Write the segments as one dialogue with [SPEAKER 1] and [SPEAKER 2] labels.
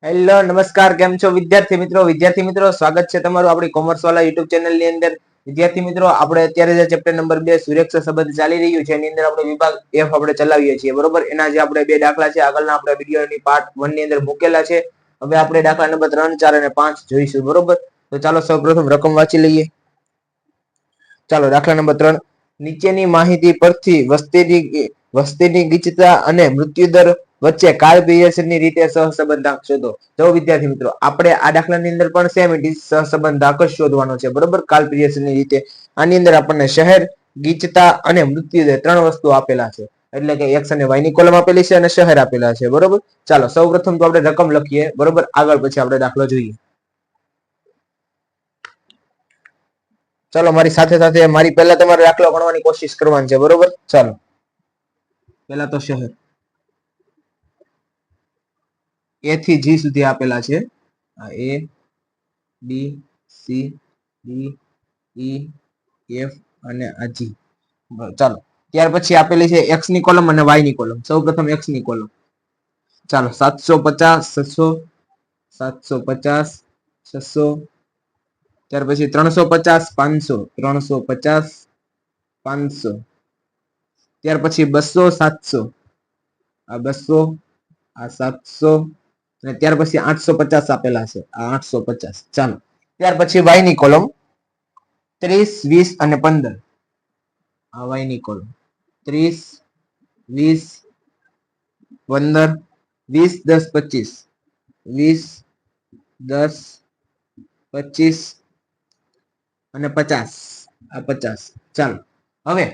[SPEAKER 1] Hello નમસ્કાર, કેમ છો વિદ્યાર્થી મિત્રો સ્વાગત છે તમારું આપણી કોમર્સ વાળા યુટ્યુબ ચેનલ ની અંદર. વિદ્યાર્થી મિત્રો, આપણે અત્યારે જે ચેપ્ટર નંબર 2 સુરેખ સંબંધ ચાલી રહ્યું છે એની અંદર આપણે વિભાગ F આપણે ચલાવીએ છીએ, બરોબર. એના જે આપણે બે દાખલા છે આગળના આપણે વિડિયોની પાર્ટ 1 ની અંદર મૂકેલા છે. હવે આપણે દાખલા નંબર 3, 4 અને 5 જોઈશું, બરોબર. તો ચાલો સૌપ્રથમ રકમ વાંચી લઈએ. ચાલો દાખલા નંબર 3. નીચેની માહિતી પરથી વસ્તીની ગીચતા અને મૃત્યુદર વચ્ચે કાળપિયર્સનની રીતે સહસંબંધાંક શોધો. જો વિદ્યાર્થી મિત્રો, આપણે આ દાખલાની અંદર પણ સેમ ઇટ ઇઝ સહસંબંધાંક જ શોધવાનો છે, બરોબર. કાળપિયર્સનની રીતે આની અંદર આપણને શહેર, ગીચતા અને મૃત્યુદર ત્રણ વસ્તુ આપેલા છે. એટલે કે એક્સ અને વાય ની કોલમ આપેલી છે અને શહેર આપેલા છે, બરોબર. ચાલો સૌપ્રથમ તો આપણે રકમ લખીએ, બરોબર. આગળ પછી આપણે દાખલો જોઈએ. ચાલો મારી સાથે સાથે મારી પહેલા તમારે દાખલો ગણવાની કોશિશ કરવાની છે, બરોબર. ચાલો પહેલા તો શહેર A થી G સુધી આપેલા છે. આ A B C D E F અને આ G. ચાલો ત્યાર પછી આપેલી છે x ની કોલમ અને y ની કોલમ. સૌપ્રથમ x ની કોલમ. ચાલો 750 600 750 600, ત્યાર પછી 350 500 350 500, ત્યાર પછી 200 700, આ 200 આ 700 અને ત્યાર પછી 850 આપેલા છે, આ 850. ચાલો ત્યાર પછી y ની કોલમ 30 20 અને 15, આ y ની કોલમ 30 20 15 20 10 25 20 10 25 અને 50, આ 50. ચાલો હવે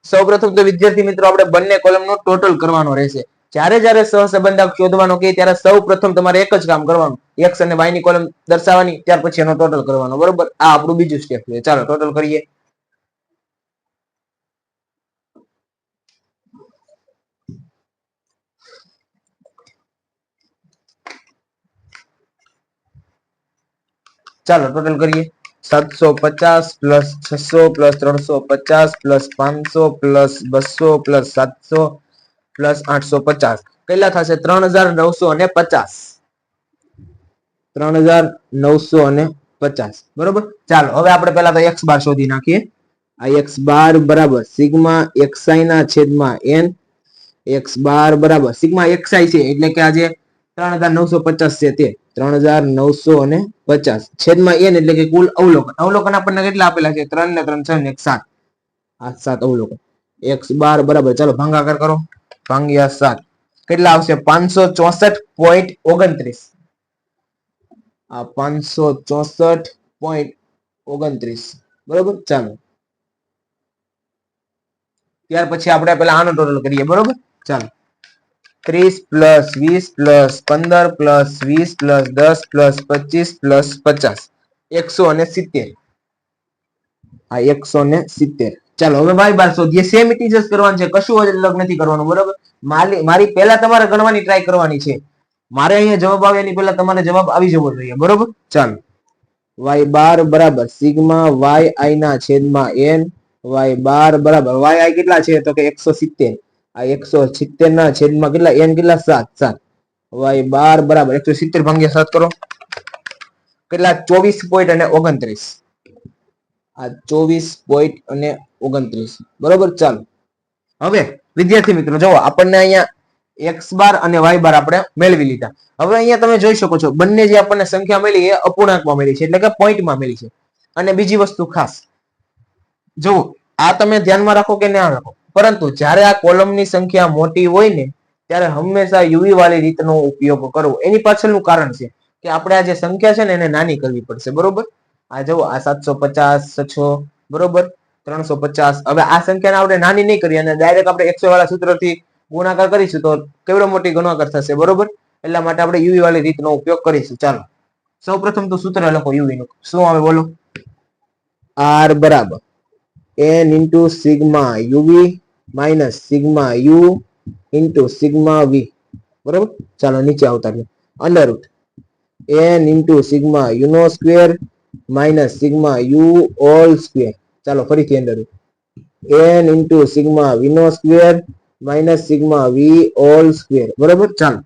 [SPEAKER 1] સૌપ્રથમ તો વિદ્યાર્થી મિત્રો આપણે બંને કોલમનો ટોટલ કરવાનો રહેશે. જ્યારે સહસંબંધાંક શોધવાનો કે ત્યારે સૌપ્રથમ તમારે એક જ કામ કરવાનું, x અને y ની કોલમ દર્શાવવાની, ત્યાર પછી એનો ટોટલ કરવાનો, બરોબર. આ આપણું બીજું સ્ટેપ છે. ચાલો ટોટલ કરીએ. ચાલો ટોટલ કરીએ. 750 plus 600 plus 350 plus 500 plus 200 plus 700 plus 850 કેટલા થશે? 3950. 3950, બરોબર. ચાલો હવે આપણે પહેલા તો x બાર શોધી નાખીએ. આ x બાર બરાબર સિગ્મા xi ના છેદમાં n. x બાર બરાબર સિગ્મા xi છે એટલે કે આ જે 3950 છે તે 3950 છેદમાં n એટલે કે કુલ અવલોકન આપણને કેટલા આપેલા છે? 3 ને 3 6 ને 1 7, આ 7 અવલોકન. x બાર બરાબર, ચાલો ભાગાકાર કરો, ભાગ્યા 7 કેટલા આવશે? 564.29. આ 564.29, બરોબર. ચાલો ત્યાર પછી આપણે પેલા આનો ટોટલ કરીએ, બરોબર. ચાલો 30 plus 20 plus 15 plus 20 plus 10 plus 25 plus 50, 170. આ 170. ચાલો હવે ભાઈ બાર શોધીએ. સેમ ઇટ ઇઝ કરવાનું છે, કશું અલગ નથી કરવાનું, બરોબર. મારી પહેલા તમારે ગણવાની ટ્રાય કરવાની છે. મારે અહીંયા જવાબ આવે એની પહેલા તમારે જવાબ આવી જવો જોઈએ, બરોબર. ચાલો y બાર બરાબર સિગ્મા yi ના છેદમાં n. y બાર બરાબર yi કેટલા છે? તો કે 170. આ 170 ના છેદમાં કેટલા? n કેટલા? 7 7. y બાર બરાબર 170 ભાગ્યા 7 કરો કેટલા? 24.29. આ 24.29, બરોબર. ચાલો હવે વિદ્યાર્થી મિત્રો જુઓ, આપણને અહીંયા x બાર અને y બાર આપણે મેળવી લીધા. હવે અહીંયા તમે જોઈ શકો છો બંને જે આપણને સંખ્યા મળી એ અપૂર્ણાંકમાં મળી છે, એટલે કે પોઈન્ટમાં મળી છે. અને બીજી વસ્તુ ખાસ જુઓ, આ તમે ધ્યાનમાં રાખો કે ના રાખો, પરંતુ જ્યારે આ કોલમની સંખ્યા મોટી હોય ને ત્યારે હંમેશા યુવી વાળી રીતનો ઉપયોગ કરવો. એની પાછળનું કારણ છે કે આપણે આ જે સંખ્યા છે ને એને નાની કરવી પડશે, બરોબર. આ જુઓ, આ 750 600, બરોબર. 350. હવે આ સંખ્યાને આપણે નાની નહીં કરીએ અને ડાયરેક્ટ આપણે 100 વાળા સૂત્રથી ગુણાકાર કરીશું તો કેવડો મોટી ગુણાકાર થશે, બરોબર. એટલા માટે આપણે યુવી વાળી રીતનો ઉપયોગ કરીશું. ચાલો સૌપ્રથમ તો સૂત્ર લખો યુવી નું. શું આવે બોલો? r બરાબર n into sigma U V minus sigma U into sigma V, બરોબર. ચાલો નીચે આવતા રહ્યો. Under root n into sigma U નો square minus sigma U all square. ચાલો ફરીથી under root n into sigma V નો square minus sigma V all square, બરોબર. ચાલો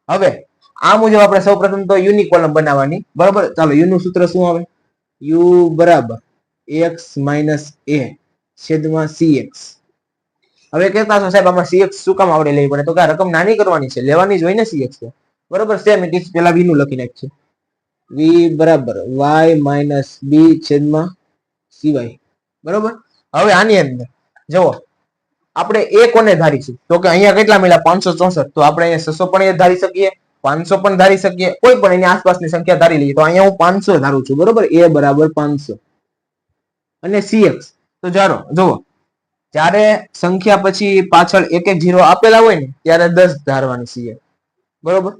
[SPEAKER 1] હવે આ મુજબ આપણે સૌપ્રથમ તો યુ ની કોલમ બનાવવાની, બરોબર. ચાલો યુ નું સૂત્ર શું આવે? યુ બરાબર x માઇનસ a છેદમાં cx. હવે કહેતા છો સાહેબ આમાં cx શું કામ આવડે લેવી પડે? તો કે રકમ નાની કરવાની છે, લેવાની જ હોય ને cx તો, બરોબર. સેમ ઇટ ઇઝ પેલા v નું લખી નાખીએ. v બરાબર y માઇનસ b છેદમાં cy, બરોબર. હવે આની અંદર જુઓ આપણે a કોને ધારીશું? તો કે અહીંયા કેટલા મળ્યા? 564. તો આપણે અહીંયા 600 પણ ધારી શકીએ, 500 પણ ધારી શકીએ, કોઈ પણ એની આસપાસની સંખ્યા ધારી લઈએ. તો અહીંયા હું 500 ધારું છું, બરોબર. a બરાબર 500 અને cx તો જાણો જુઓ જ્યારે સંખ્યા પછી પાછળ એક એક 0 આપેલા હોય ને ત્યારે 10 ધારવાની cx, બરોબર.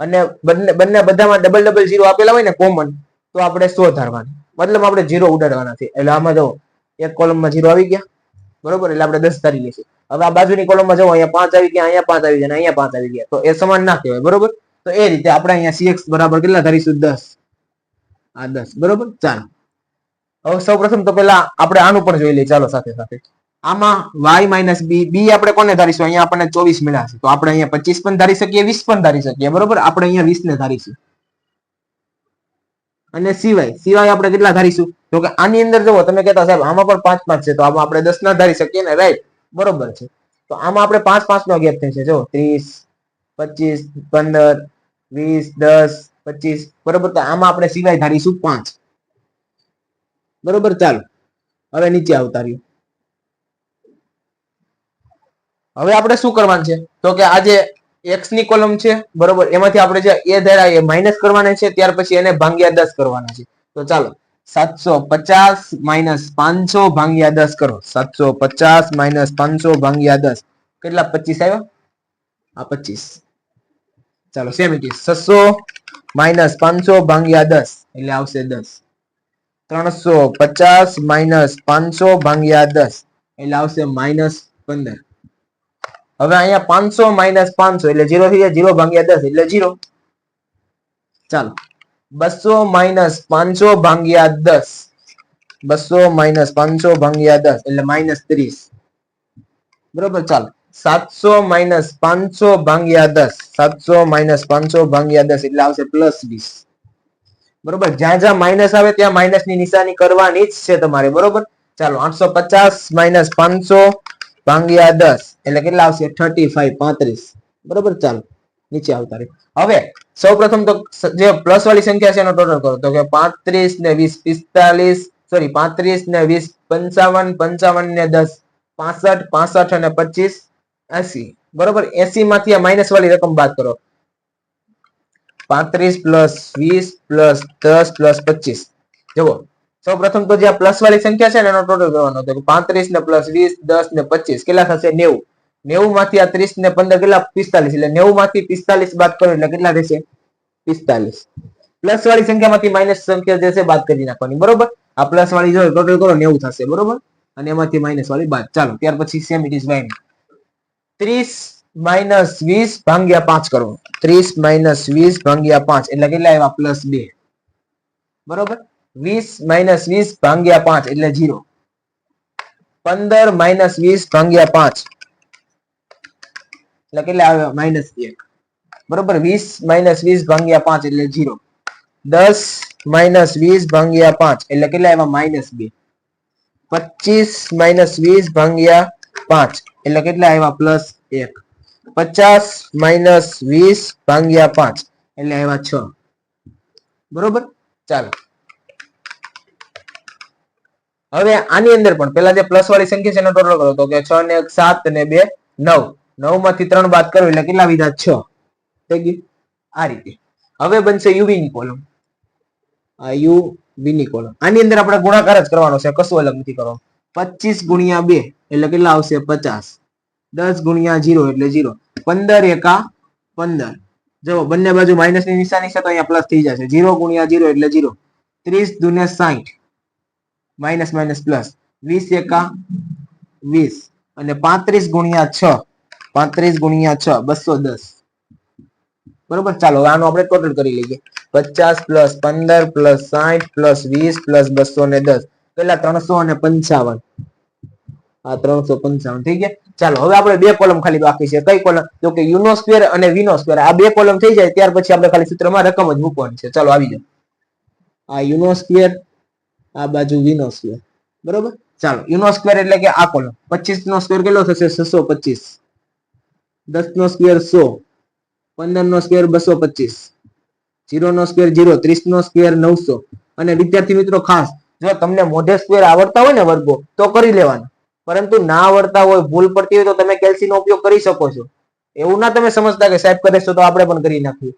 [SPEAKER 1] અને બંને બધામાં ડબલ ડબલ 0 આપેલા હોય ને કોમન, તો આપણે 100 ધારવાની, મતલબ આપણે 0 ઉડાડવાના છે. એટલે આમાં જો એક કોલમમાં 0 આવી ગયા, બરોબર. એટલે આપણે 10 ધારી લઈશું. હવે આ બાજુની કોલમમાં જો અહીંયા 5 આવી ગયા, અહીંયા 5 આવી ગયા, અહીંયા 5 આવી ગયા, તો એ સમાન ના કહેવાય, બરોબર. તો એ રીતે આપણે અહીંયા cx બરાબર કેટલા ધારીશું? 10. આ 10, બરોબર. ચાલો હવે સૌપ્રથમ તો પેલા આપણે આનું પણ જોઈ લઈએ, ચાલો સાથે સાથે. આમાં y માઇનસ b આપણે કોને ધારીશું? અહીંયા આપણને 24 મળ્યા છે, તો આપણે અહીંયા 25 પણ ધારી શકીએ, 20 પણ ધારી શકીએ, બરોબર. આપણે અહીંયા 20 ને ધારીશું. અને સિવાય આપણે કેટલા ધારીશું? તો કે આની અંદર જુઓ તમે કહેતા સાહેબ આમાં પણ 5 5 છે, તો આમાં આપણે 10 ના ધારી શકીએ ને, રાઈટ, બરોબર છે. તો આમાં આપણે 5 5 નો ગેપ થશે, જો 30 25 15 20 10 25, બરોબર. તો આમાં આપણે સિવાય ધારીશું 5, બરોબર. ચાલો હવે નીચે આવતા રહ્યું. હવે આપણે શું કરવાનું છે? તો કે આ જે x ની કોલમ છે, બરોબર, એમાંથી આપણે જે a ધાર્યા એ માઇનસ કરવાના છે, ત્યાર પછી એને ભાગ્યા 10 કરવાના છે. તો ચાલો 750 માઇનસ 500 ભાગ્યા 10 કરો. 750 માઇનસ 500 ભાગ્યા 10 કેટલા? 25 આવ્યા. આ 25. ચાલો સેમ ઇટ ઇઝ 600 માઇનસ 500 ભાગ્યા 10 એટલે આવશે 10. 350 માઇનસ 500 ભાગ્યા 10 એટલે આવશે -15. હવે અહીંયા 500 માઇનસ 500 એટલે 0 થઈ જાય, 0 ભાગ્યા 10 એટલે 0. ચાલો 200 માઇનસ 500 ભાગ્યા 10, 200 માઇનસ 500 ભાગ્યા 10 એટલે -30, બરોબર. ચાલો 700 માઇનસ 500 ભાગ્યા 10, 700 માઇનસ 500 ભાગ્યા 10 એટલે આવશે +20, બરોબર. જ્યાં જ્યાં માઇનસ આવે ત્યાં માઇનસ ની નિશાની કરવાની જ છે તમારે, બરોબર. ચાલો 850 માઇનસ 500 ભાગ્યા 10 એટલે કેટલા આવશે? 35 35, બરોબર. ચાલો નીચે આવતા રહે. હવે સૌપ્રથમ તો જે પ્લસ વાળી સંખ્યા છે એનો ટોટલ કરો. તો કે 35 ને 20 45, સોરી 35 ને 20 55, 55 ને 10 65, 65 અને 25 80, બરોબર. 80 માંથી આ માઇનસ વાળી રકમ બાદ કરો. 35 પ્લસ 20 પ્લસ 10 પ્લસ 25. જુઓ સૌપ્રથમ તો જે પ્લસ વાળી સંખ્યા છે ને એનો ટોટલ કરવાનો. તો 35 ને પ્લસ 20 10 ને 25 કેટલા થશે? 90. 90 માંથી આ 30 ને 15 કેટલા? 45. એટલે 90 માંથી 45 બાદ કરો એટલે કેટલા રહેશે? 45. પ્લસ વાળી સંખ્યામાંથી માઇનસ સંખ્યા જે છે બાદ કરી નાખવાની, બરોબર. આ પ્લસ વાળી જો ટોટલ કરો 90 થશે, બરોબર. અને એમાંથી માઇનસ વાળી બાદ. ચાલો ત્યાર પછી sum it is y 30 minus 20 ભાગ્યા 5 કરો. 30 માઇનસ 20 ભાગ્યા 5 એટલે કેટલા આવ્યા? +2, બરોબર. 20 માઇનસ 20 ભાગ્યા 5 એટલે 0. 15 માઇનસ 20 ભાગ્યા 5 એટલે કેટલા આવ્યા? -1, બરોબર. 20 માઇનસ 20 ભાગ્યા 5 એટલે 0. 10 માઇનસ 20 ભાગ્યા 5 એટલે કેટલા આવ્યા? -2. 25 માઇનસ 20 ભાગ્યા 5 એટલે કેટલા આવ્યા? +1. 50 માઇનસ 20 ભાગ્યા 5 એટલે આવ્યા 6, બરોબર. ચાલો હવે આની અંદર પણ પેલા જે પ્લસ વાળી સંખ્યા છે એનો ટોટલ કરો. તો કે 6 ને 1 7 ને 2 9, 9 માંથી 3 બાદ કરો એટલે કેટલા વિધા? 6 થઈ ગયું. આ રીતે હવે બનશે યુવી ની કોલમ. આ યુવી ની કોલમ આની અંદર આપણે ગુણાકાર જ કરવાનો છે, કશું અલગ નથી કરવાનું. 25 ગુણ્યા 2 એટલે કેટલા આવશે? 50. 10 ગુણ્યા 0 એટલે 0. 15 એકા 15. જો બંને બાજુ માઇનસ ની નિશાની છે તો અહીંયા પ્લસ થઈ જશે. 0 ગુણ્યા 0 એટલે 0. 30 દુને 60, માઇનસ માઇનસ પ્લસ. 20 એકા 20 અને 35 ગુણ્યા 6, 35 ગુણ્યા 6 210, બરોબર. ચાલો આનું આપણે ટોટલ કરી લઈએ. 50 પ્લસ 15 પ્લસ 60 પ્લસ 20 પ્લસ 210 કેટલા? 355. આ 355 થઈ ગયા. ચાલો હવે આપણે બે કોલમ ખાલી બાકી છે. કઈ કોલમ? તો કે યુ નો સ્ક્વેર અને વી નો સ્ક્વેર. આ બે કોલમ થઈ જાય ત્યાર પછી આપણે ખાલી સૂત્રમાં રકમ જ મૂકવાની છે. ચાલો આવી જાઓ. આ યુ નો સ્ક્વેર, આ બાજુ વી નો સ્ક્વેર, બરોબર. ચાલો યુ નો સ્ક્વેર એટલે કે આ કોલમ. 25 નો સ્ક્વેર કેટલો થશે? 625. 10 નો સ્ક્વેર 100, 15 નો સ્ક્વેર 225, 0 નો સ્ક્વેર 0, 30 નો સ્ક્વેર 900. અને વિદ્યાર્થી મિત્રો ખાસ, જો તમને મોઢે સ્ક્વેર આવડતા હોય ને વર્ગો તો કરી લેવાના, પરંતુ ના આવડતા હોય, ભૂલ પડતી હોય તો તમે કેલ્સી નો ઉપયોગ કરી શકો છો. એવું ના તમે સમજતા કે સાહેબ કરે છે તો આપણે પણ કરી નાખીએ.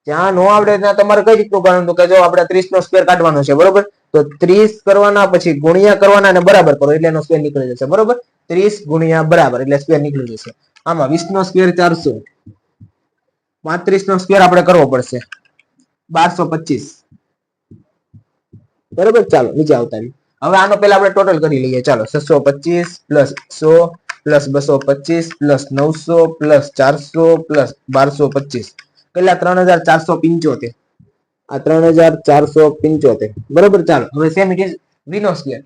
[SPEAKER 1] જ્યાં નો આવડે ત્યાં તમારે કઈ રીતનું કરવાનું? કે જો આપણે 30 નો સ્ક્વેર કાઢવાનો છે, બરોબર, તો 30 કરવાના, પછી ગુણ્યા કરવાના અને બરાબર કરો એટલે એનો સ્ક્વેર નીકળી જશે, બરોબર. 30 ગુણ્યા બરાબર એટલે સ્ક્વેર નીકળી જશે. આમાં 20 નો સ્ક્વેર 400, 35 નો સ્ક્વેર આપણે કરવો પડશે 1225, બરોબર. ચાલો નીચે આવતા રહીએ. હવે આનો પહેલા આપણે ટોટલ કરી લઈએ. ચાલો 625 plus 100 plus 225 plus 900 plus 400 plus 1225 કેટલા? 3475. આ 3475, બરોબર. ચાલો હવે સેમ ઇટ ઇઝ વી નો સ્ક્વેર.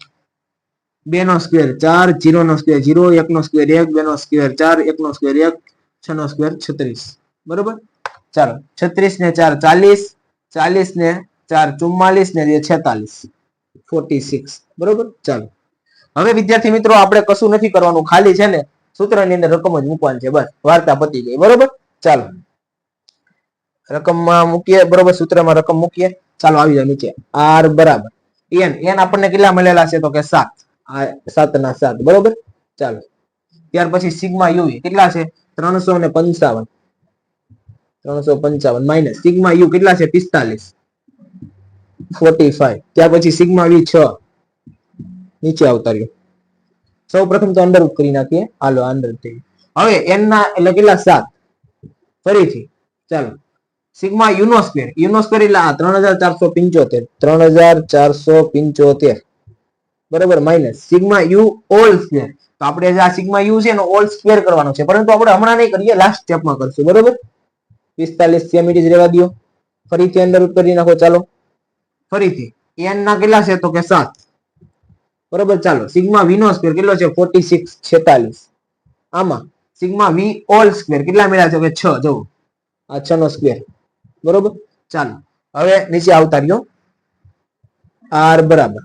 [SPEAKER 1] 2 નો સ્ક્વેર 4, 0 નો સ્ક્વેર 0, 1 નો સ્ક્વેર 1, 2 નો સ્ક્વેર 4, 1 નો સ્ક્વેર 1, 6 નો સ્ક્વેર 36, બરોબર. ચાલો 36 ને 4 40, 40 ને 4 44 ને 46, 46, બરોબર. ચાલો હવે વિદ્યાર્થી મિત્રો આપણે કશું નથી કરવાનું, ખાલી છે ને સૂત્રની અંદર રકમ જ મૂકવાની છે, બસ. વાર્તા પતી ગઈ, બરોબર. ચાલો રકમમાં મૂકીએ, બરોબર. સૂત્રમાં રકમ મૂકીએ. ચાલો આવી જાવ નીચે. r બરાબર n આપણને કેટલા મળેલા છે? તો કે 7. આ 7 ના 7, બરોબર. ચાલો ત્યાર પછી સિગ્મા યુ કેટલા છે? 355. 355 માઇનસ સિગ્મા યુ કેટલા છે? 45, 45. ત્યાર પછી સિગ્મા વી 6. નીચે આવતા રહ્યો. સૌ પ્રથમ તો અંડર કરી નાખીએ. હાલો અંડર થઈ. હવે n ના એટલે કેટલા? 7. ફરીથી ચાલો સિગ્મા યુ નો સ્ક્વેર. યુ નો સ્ક્વેર એટલે આ 3475, 3475, બરોબર. Minus sigma U all square. તો આપણે જે આ સિગ્મા યુ છે એનો ઓલ સ્ક્વેર કરવાનો છે, પરંતુ આપણે હમણાં નહીં કરીએ, લાસ્ટ સ્ટેપમાં કરશું, બરોબર. 45 સેમ ઇટ ઇઝ રહેવા દો. ફરીથી અંડર કરી નાખો. ચાલો ફરીથી n ના કેટલા છે? તો કે 7, બરોબર. ચાલો સિગ્મા વી નો સ્ક્વેર કેટલો છે? 46, 46. આમાં સિગ્મા વી ઓલ સ્ક્વેર કેટલા મળ્યા છે? કે 6. જો આ 6 નો સ્ક્વેર, બરોબર. ચાલો હવે નીચે આવતા રહ્યો. r બરાબર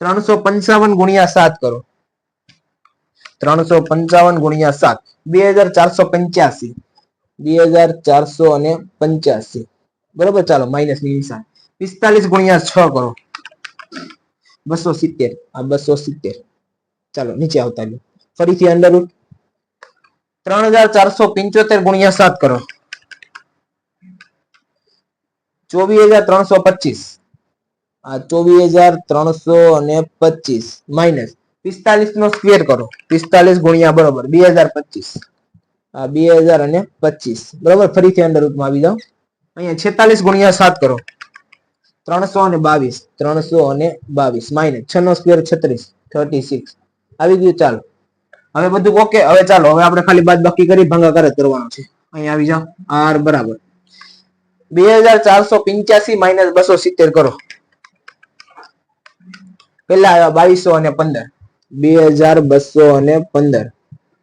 [SPEAKER 1] 355 ગુણ્યા 7 કરો. 355 ગુણ્યા 7 2485, 2485, બરોબર. ચાલો માઇનસ ની નિશાન. 45 ગુણ્યા 6 કરો. 270. આ 270. ચાલો નીચે આવતા રહ્યો. ફરીથી અંડર રૂટ. 3475 ગુણ્યા 7 કરો. 24325. આ 24325 માઇનસ 45 નો સ્ક્વેર કરો. 45 ગુણ્યા બરોબર 2025. આ 2025, બરોબર. ફરીથી અંડર રૂટમાં આવી જાઓ. અહીંયા 46 ગુણ્યા 7 કરો. 322, 322 માઇનસ 6 નો સ્ક્વેર 36, 36 આવી ગયું. ચાલો હવે બધું ઓકે. હવે ચાલો હવે આપણે ખાલી બાદ બાકી કરી ભાગાકાર જ કરવાનો છે. અહીંયા આવી જાઓ. r બરાબર 2485 માઇનસ 270 કરો. પેલા આવ્યા 2215, 2215.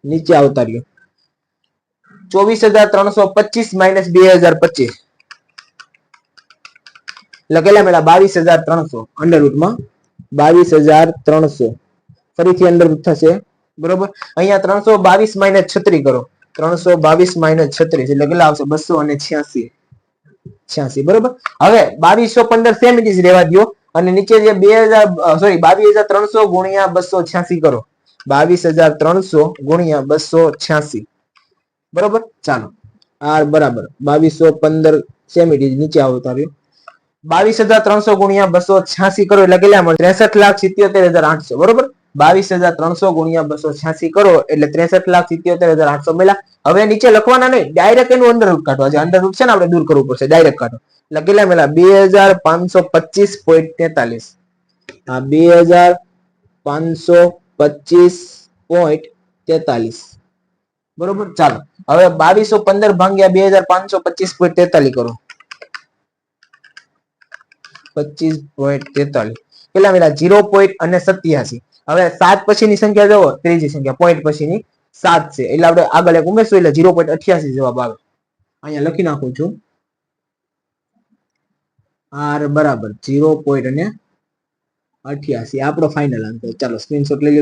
[SPEAKER 1] નીચે આવતા રહ્યો. 24325 માઇનસ 2025 એટલે કેટલા મળ્યા? 22300. અંડર રૂટમાં 22300. ફરીથી અંડર રૂટ થશે, બરોબર. અહીંયા 322 માઇનસ 36 કરો. 322 માઇનસ 36 એટલે કેટલા આવશે? 286, 86, બરોબર. હવે 2215 સેમ ઇટ ઇઝ રહેવા દો અને નીચે જે 22300 ગુણ્યા 286 કરો. 22300 ગુણ્યા 286, બરોબર. ચાલો r બરાબર 2215 સેમ ઇટ ઇઝ. નીચે આવતા રહ્યો. 22300 ગુણ્યા 286 કરો એટલે કેટલા મળે? 63,77,800, બરોબર. 22300 ગુણ્યા 286 કરો એટલે 63,77,800 મળ્યા. હવે નીચે લખવાના નહીં, ડાયરેક્ટ એનું અંડર રૂટ કાઢવા છે. અંડર રૂટ છે ને આપણે દૂર કરવું પડશે. ડાયરેક્ટ કાઢો એટલે કેટલા મળ્યા? 2525.43. આ 2525.43, બરોબર. ચાલો હવે 2215 ભાગ્યા 2525.43 કરો. 25.43 કેટલા મળ્યા 0.87. હવે 7 પછીની સંખ્યા જોવો, ત્રીજી સંખ્યા પોઈન્ટ પછીની 7 છે એટલે આપણે આગળ એક ઉમેરશું એટલે 0.88 જવાબ આવે. અહીંયા લખી નાખું છું r બરાબર 0.88 આપણો ફાઇનલ આન્સર. ચાલો સ્ક્રીનશોટ લઈ લો.